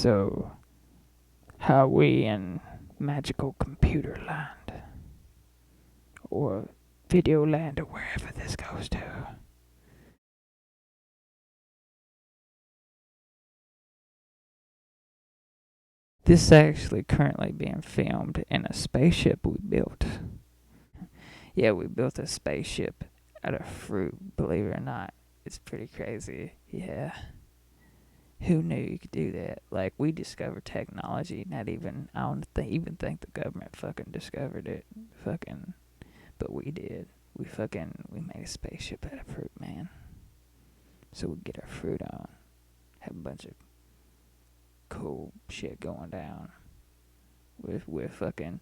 So, how are we in magical computer land? Or video land, or wherever this goes to? This is actually currently being filmed in a spaceship we built. Yeah, we built a spaceship out of fruit, believe it or not. It's pretty crazy. Yeah. Who knew you could do that? Like, we discovered technology, not even, I don't even think the government fucking discovered it. Fucking, but we did. We made a spaceship out of fruit, man. So we get our fruit on. Have a bunch of cool shit going down. But we're preparing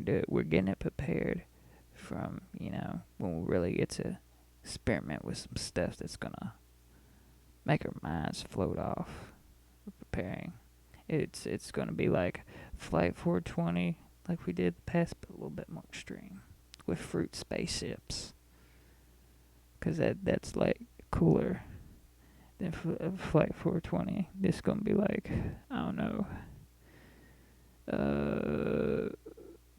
to, we're getting it prepared from, when we really get to experiment with some stuff that's gonna make our minds float off. We're preparing. It's gonna be like Flight 420, like we did the past, but a little bit more extreme with fruit spaceships. Cause that's like cooler than Flight 420. This is gonna be like, I don't know,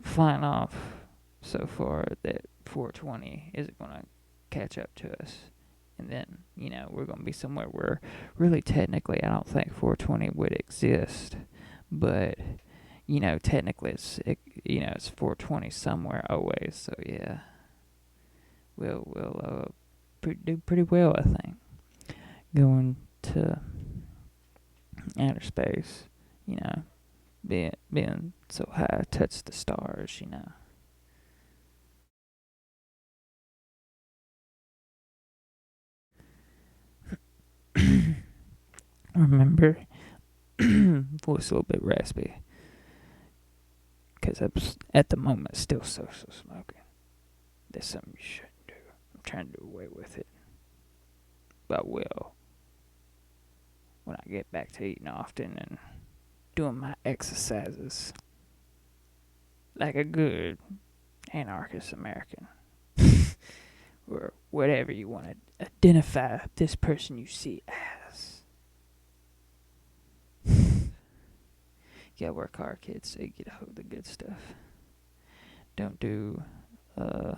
flying off so far that 420 isn't gonna catch up to us. And then, we're going to be somewhere where really technically I don't think 420 would exist. But, technically it's 420 somewhere always. So, yeah, we'll do pretty well, I think. Going to outer space, being so high, touch the stars. Remember, voice a little bit raspy, because I'm at the moment still social smoking. That's something you shouldn't do. I'm trying to do away with it, but I will when I get back to eating often and doing my exercises like a good anarchist American. Or whatever you want to identify this person you see as. You gotta work hard, kids, so you get a hold of the good stuff. Don't do uh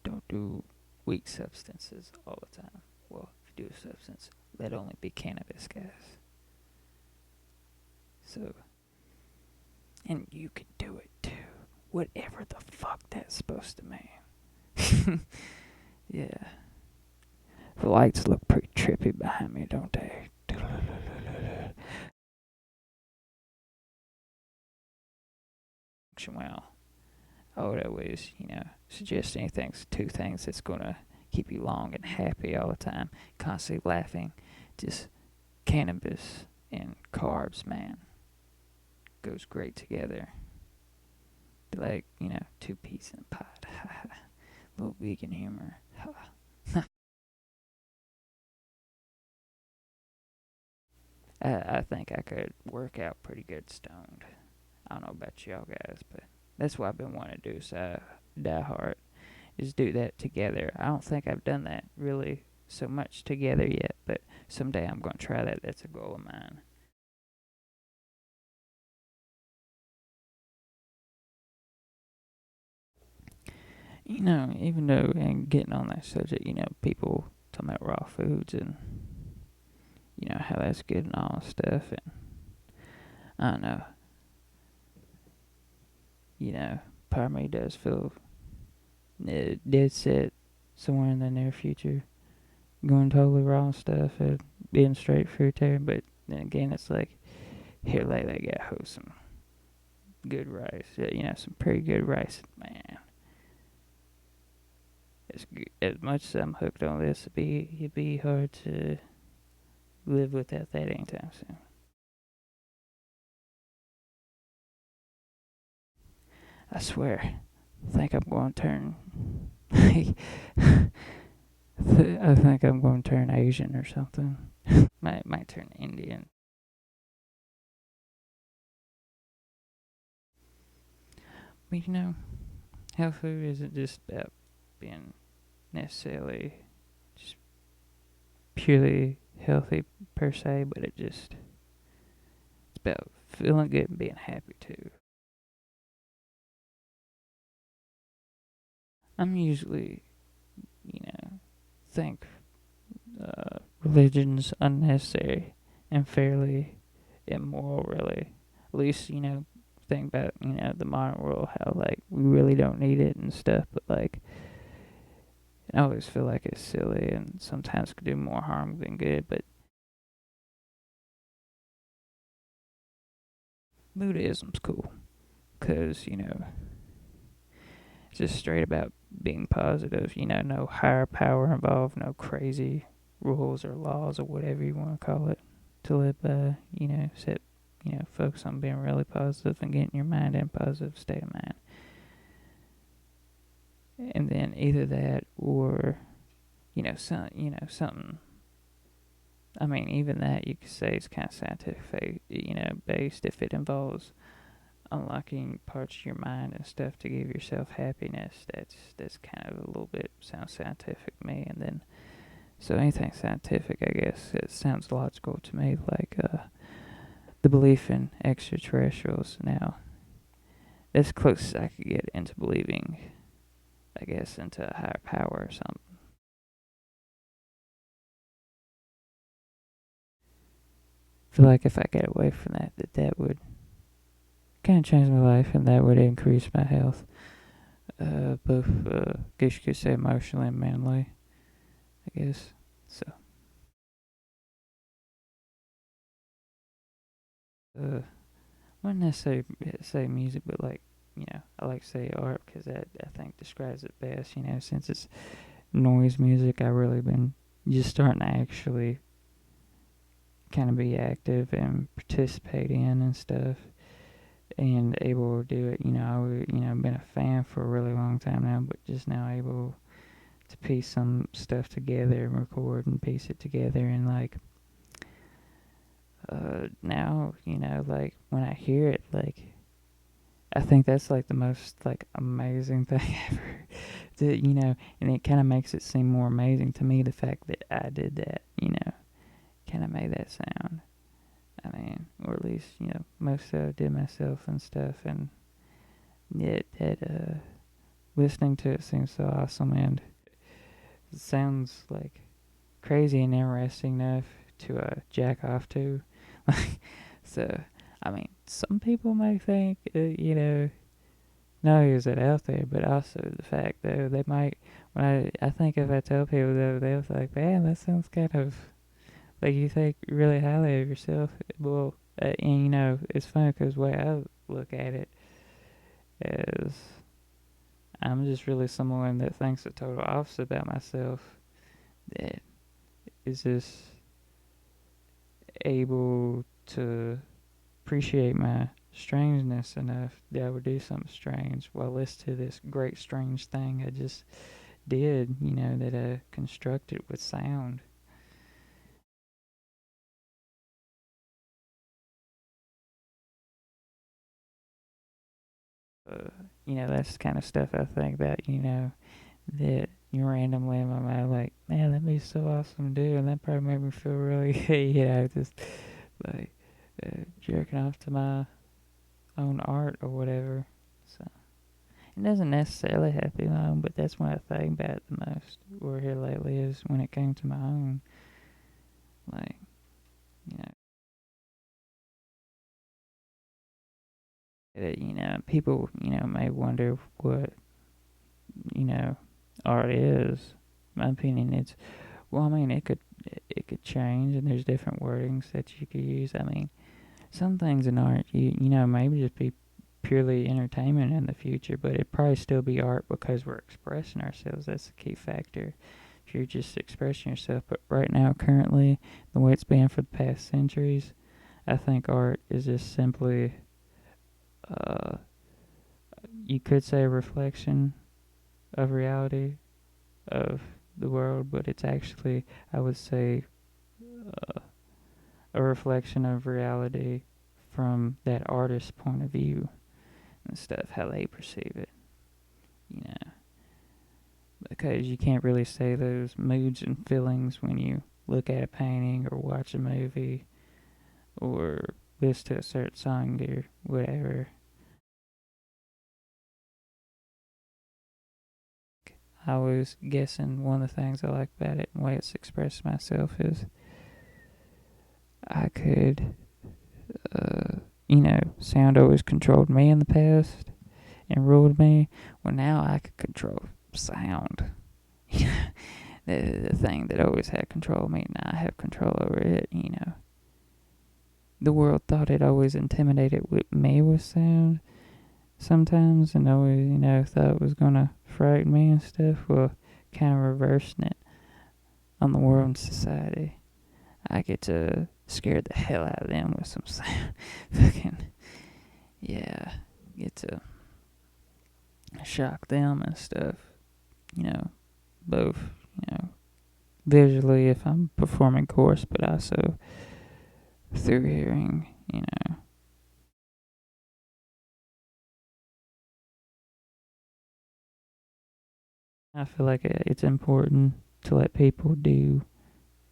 don't do weak substances all the time. Well, if you do a substance, let only be cannabis, guys. So, and you can do it too. Whatever the fuck that's supposed to mean. Yeah. The lights look pretty trippy behind me, don't they? Well, I would always, suggest two things that's gonna keep you long and happy all the time, constantly laughing. Just cannabis and carbs, man, goes great together. Like, two peas in a pot. Little vegan humor. I think I could work out pretty good stoned. I don't know about y'all guys, but that's what I've been wanting to do. So Die Hard is do that together. I don't think I've done that really so much together yet, but someday I'm going to try that. That's a goal of mine. Even though, and getting on that subject, people talking about raw foods and, how that's good and all stuff. And I don't know, part of me does feel dead set somewhere in the near future going totally raw stuff and being straight fruitarian. But then again, it's like, here lately I got some good rice. Some pretty good rice, man. As much as I'm hooked on this, it'd be hard to live without that anytime soon. I swear, I think I'm going to turn. I think I'm going to turn Asian or something. Might turn Indian. But health food isn't just about being necessarily just purely healthy per se, but it just about feeling good and being happy too. I'm usually, think religion's unnecessary and fairly immoral, really. At least, think about, the modern world, how, like, we really don't need it and stuff, but, like, I always feel like it's silly and sometimes could do more harm than good, but Buddhism's cool, because, it's just straight about being positive, no higher power involved, no crazy rules or laws or whatever you want to call it to live by, set, focus on being really positive and getting your mind in a positive state of mind. And then either that or, something. I mean, even that you could say is kind of scientific, based if it involves unlocking parts of your mind and stuff to give yourself happiness. That's kind of a little bit sounds scientific to me. And then so anything scientific, I guess, it sounds logical to me. Like the belief in extraterrestrials. Now, that's close as I could get into believing, I guess, into a higher power or something. I feel like if I get away from that, that would kind of change my life and that would increase my health. Both, guess you could say emotionally and mentally, I guess. So, uh, I wouldn't necessarily say music, but like, I like to say art because that I think describes it best. Since it's noise music, I've really been just starting to actually kind of be active and participate in and stuff, and able to do it. I've been a fan for a really long time now, but just now able to piece some stuff together and record and piece it together and like now like when I hear it, like I think that's like the most like amazing thing ever. And it kind of makes it seem more amazing to me the fact that I did that. Kind of made that sound. I mean, or at least most of it did myself and stuff, and yet that listening to it seems so awesome, and it sounds like crazy and interesting enough to jack off to. So, I mean, some people may think, not is it out there, but also the fact though they might. When I think if I tell people though, they'll be like, man, that sounds kind of like you think really highly of yourself. Well, and it's funny because the way I look at it is I'm just really someone that thinks the total opposite about myself. That is just able to appreciate my strangeness enough that I would do something strange while listening to this great strange thing I just did, that I constructed with sound. Uh, that's the kind of stuff I think about, that you randomly in my mind, like, man, that'd be so awesome to do, and that probably made me feel really, just like jerking off to my own art or whatever. So it doesn't necessarily have to be my own, but that's what I think about the most. Where here lately is when it came to my own, like, you know, people, may wonder what, you know, art is. In my opinion, it's well, I mean, it could change, and there's different wordings that you could use. I mean, some things in art, maybe just be purely entertainment in the future, but it'd probably still be art because we're expressing ourselves. That's the key factor. If you're just expressing yourself, but right now, currently, the way it's been for the past centuries, I think art is just simply, uh, you could say, a reflection of reality of the world, but it's actually, I would say, uh, a reflection of reality from that artist's point of view and stuff, how they perceive it, you know. Because you can't really say those moods and feelings when you look at a painting or watch a movie or listen to a certain song or whatever. I was guessing one of the things I like about it and the way it's expressed myself is I could, sound always controlled me in the past and ruled me. Well, now I could control sound. the thing that always had control of me, now I have control over it. The world thought it always intimidated with me with sound sometimes and always, thought it was going to frighten me and stuff. Well, kind of reversing it on the world and society. I get to scare the hell out of them with some sound. Fucking, yeah, get to shock them and stuff. Both, visually if I'm performing chorus, but also through hearing. I feel like it's important to let people do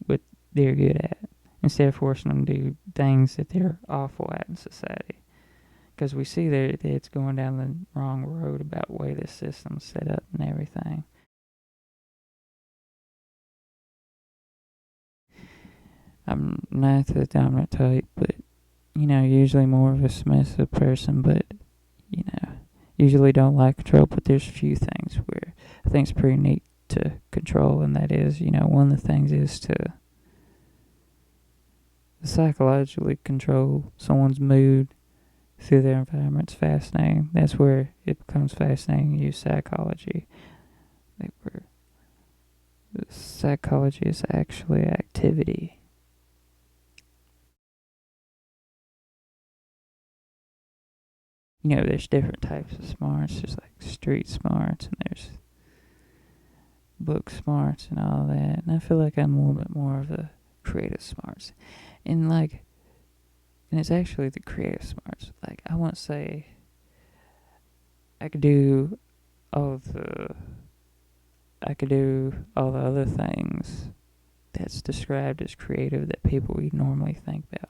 what they're good at instead of forcing them to do things that they're awful at in society. Because we see that it's going down the wrong road about the way this system's set up and everything. I'm not the dominant type, but, usually more of a submissive person, but, usually don't like control. But there's a few things where I think it's pretty neat to control, and that is, one of the things is to psychologically control someone's mood through their environment's fascinating. That's where it becomes fascinating to use psychology. Like where psychology is actually activity. There's different types of smarts. There's like street smarts and there's book smarts and all that. And I feel like I'm a little bit more of a creative smarts. And it's actually the creative smarts. Like I won't say I could do all the other things that's described as creative that people would normally think about.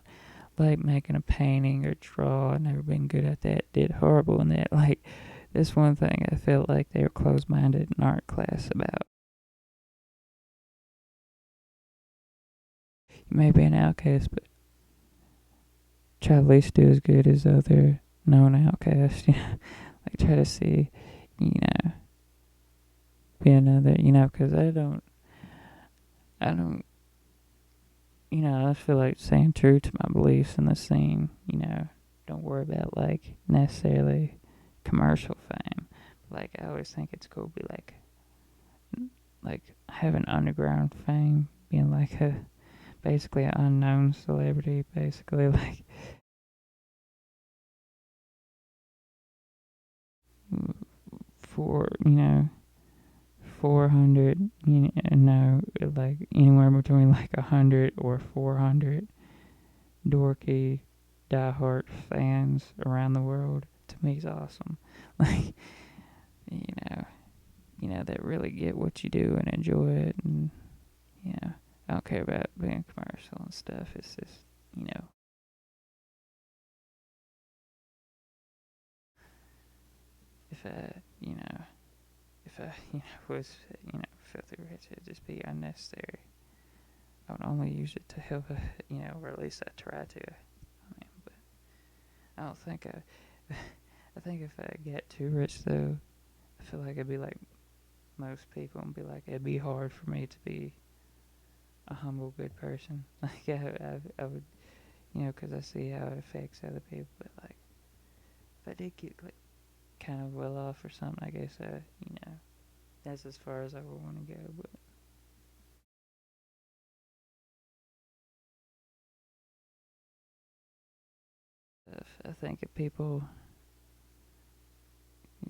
Like making a painting or draw. I've never been good at that. Did horrible in that. Like, this one thing I felt like they were closed-minded in art class about. You may be an outcast, but try at least do as good as other known outcasts. Like, try to see, be another, because I don't, I feel like staying true to my beliefs in the scene, don't worry about, like, necessarily commercial fame. Like, I always think it's cool to be, like having underground fame, being, like, basically an unknown celebrity, basically, like, for, 400, like, anywhere between, like, 100 or 400 dorky diehard fans around the world, to me is awesome. Like, that really get what you do and enjoy it, and, I don't care about being commercial and stuff. It's just, if I, was, filthy rich, it'd just be unnecessary. I would only use it to help, or at least I try to. But I don't think I think if I get too rich, though, I feel like I'd be like most people and be like, it'd be hard for me to be a humble, good person. Like, I would, because I see how it affects other people. But, like, if I did get, like, kind of well off or something, I guess, that's as far as I would want to go. But I think if people,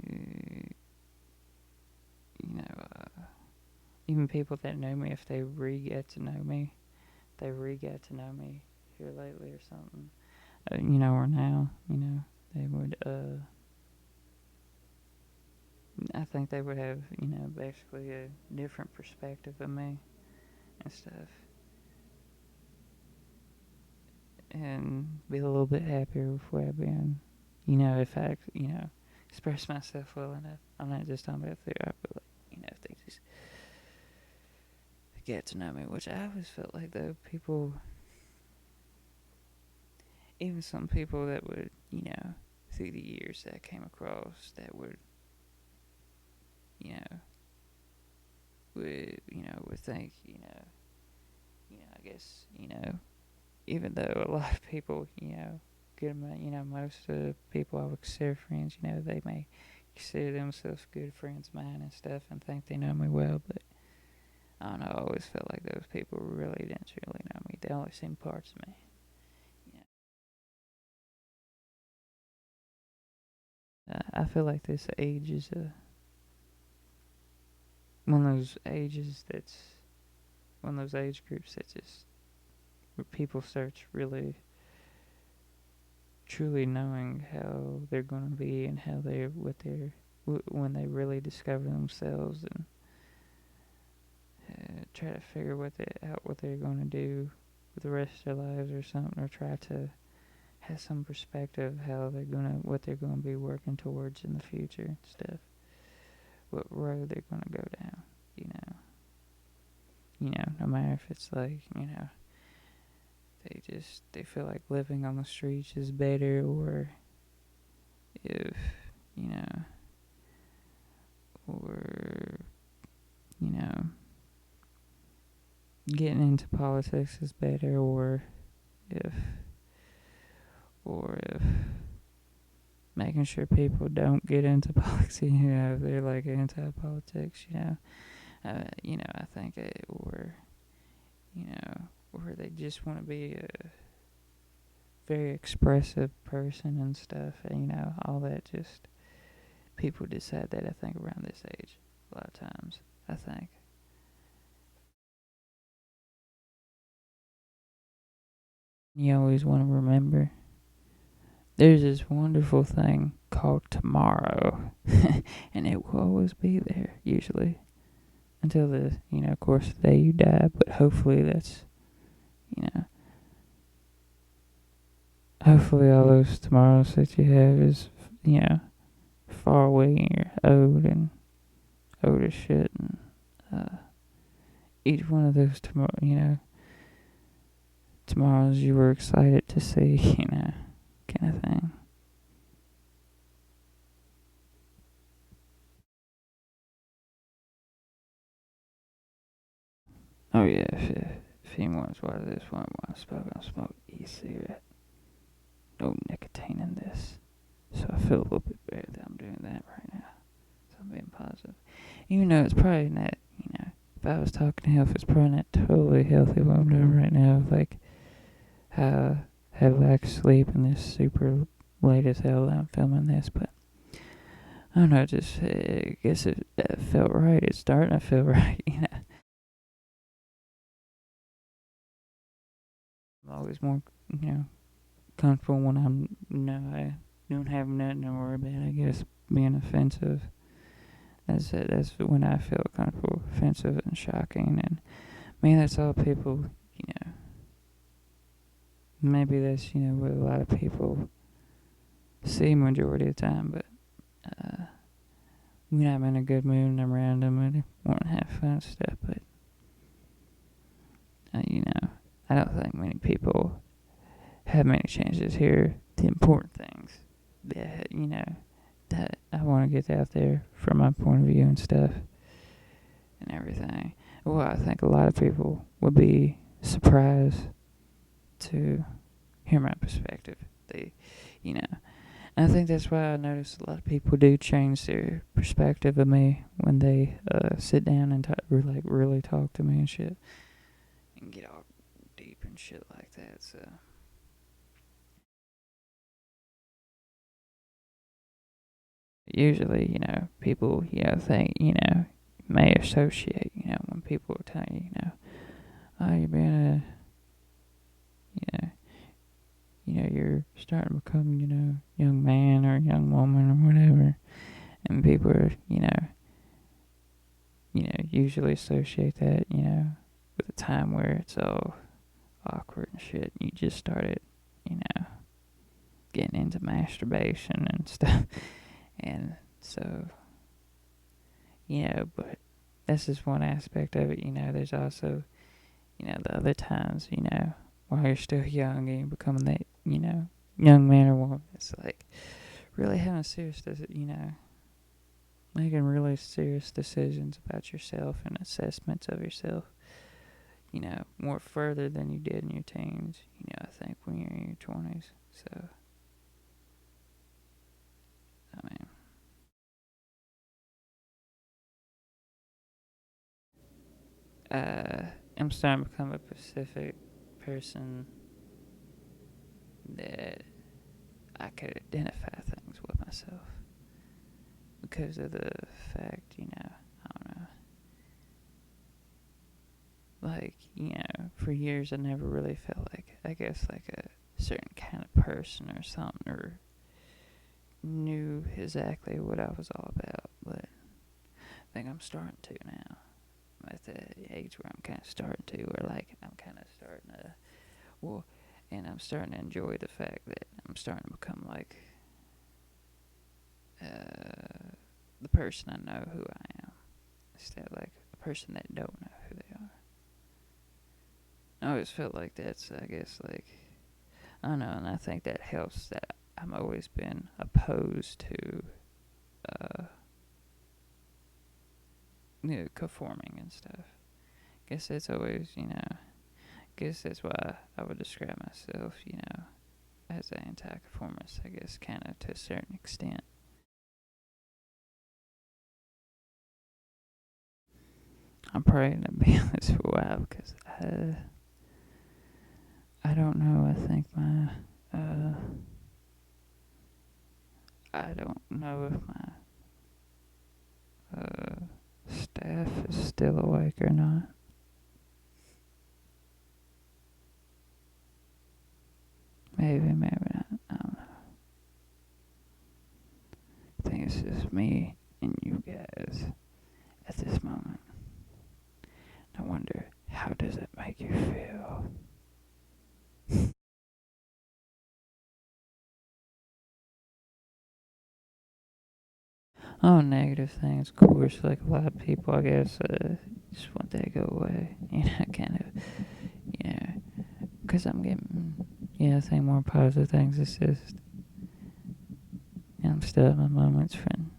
you even people that know me, if they re-get to know me, here lately or something, or now, they would, I think they would have, basically a different perspective of me and stuff. and be a little bit happier with where I've been. If I, express myself well enough. I'm not just talking about therapy, but if they just get to know me, which I always felt like though people, even some people that would, through the years that I came across that would, you know, would think, I guess, even though a lot of people, most of the people I would consider friends, they may consider themselves good friends of mine and stuff and think they know me well, but I don't know, I always felt like those people really didn't really know me. They only seen parts of me. I feel like this age is one of those ages that's one of those age groups that just where people start really truly knowing how they're going to be and how they're when they really discover themselves and try to figure out what they're going to do with the rest of their lives or something, or try to have some perspective how what they're gonna be working towards in the future and stuff. What road they're gonna go down, you know. No matter if it's like, they feel like living on the streets is better, or if, you know, or, you know, getting into politics is better, if or if making sure people don't get into politics, if they're like anti-politics, I think or they just want to be a very expressive person and stuff, and all that. Just people decide that, I think, around this age a lot of times, I think. You always want to remember there's this wonderful thing called tomorrow, and it will always be there, usually, until of course, the day you die. But hopefully, hopefully all those tomorrows that you have is, far away and you're old as shit, and each one of those tomorrows you were excited to see, kind of thing. Oh yeah, if anyone's watching this one, I smoke e-cigarette. No nicotine in this. So I feel a little bit better that I'm doing that right now. So I'm being positive. Even though it's probably not, if I was talking health, it's probably not totally healthy what I'm doing right now. Like, how have lack of sleep and this super late as hell that I'm filming this, but I don't know, just, I guess it felt right. It's starting to feel right, I'm always more, comfortable when I don't have nothing to worry about. I guess being offensive. That's it. That's when I feel comfortable, offensive and shocking. And that's all people, maybe that's, what a lot of people see majority of the time. But when I'm in a good mood and I'm around them and want to have fun and stuff. But, I don't think many people have many chances here. The important things that, that I want to get out there from my point of view and stuff and everything. Well, I think a lot of people would be surprised to hear my perspective. And I think that's why I notice a lot of people do change their perspective of me when they sit down and really talk to me and shit, and get all deep and shit like that. So usually, people, think, may associate, when people tell you, oh, you're being you're starting to become, young man or young woman or whatever, and people are, usually associate that, with a time where it's all awkward and shit. You just started getting into masturbation and stuff. And so, but that's just one aspect of it. There's also, the other times, while you're still young and you're becoming that, young man or woman, it's like really having serious, making really serious decisions about yourself and assessments of yourself, more further than you did in your teens, I think when you're in your 20s. So, I mean, I'm starting to become a specific person that I could identify things with myself because of the fact, I don't know. Like, for years I never really felt like, I guess, like a certain kind of person or something, or knew exactly what I was all about. But I think I'm starting to now. I'm at the age where I'm kind of starting to, or like, I'm kind of starting to, and I'm starting to enjoy the fact that I'm starting to become like the person I know who I am, instead of like a person that don't know who they are. I always felt like that's, I guess, like, I don't know, and I think that helps that I've always been opposed to, conforming and stuff. Guess that's always, guess that's why I would describe myself, as an anti-conformist, I guess, kind of to a certain extent. I'm probably going to be on this for a while because I don't know. I don't know if my staff is still awake or not. Maybe, maybe not. I don't know. I think it's just me and you guys at this moment. I wonder, how does it make you feel? Oh, negative things, of course. Like a lot of people, I guess, just want that to go away. Kind of, because I'm getting, I think more positive things. It's just, I'm still in my moments when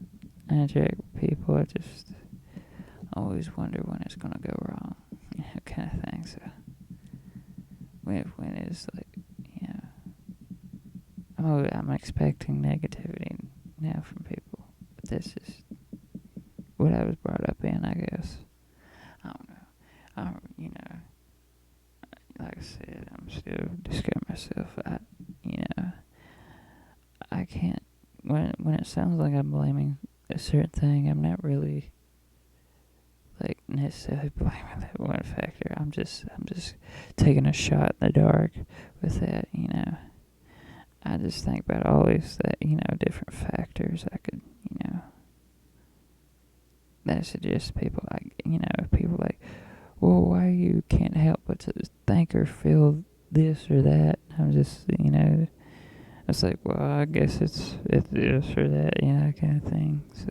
I interact with people. I just always wonder when it's gonna go wrong, kind of thing. So when it's like, I'm expecting negativity now from people, but this is what I was brought up in, I guess. I don't know. Like I said, I'm still discovering myself. I can't. When it sounds like I'm blaming a certain thing, I'm not really like necessarily blaming that one factor. I'm just taking a shot in the dark with that. I just think about all these different factors I could that suggest people people like, well, why you can't help but to think or feel this or that. I'm just it's like, well, I guess it's this or that kind of thing. So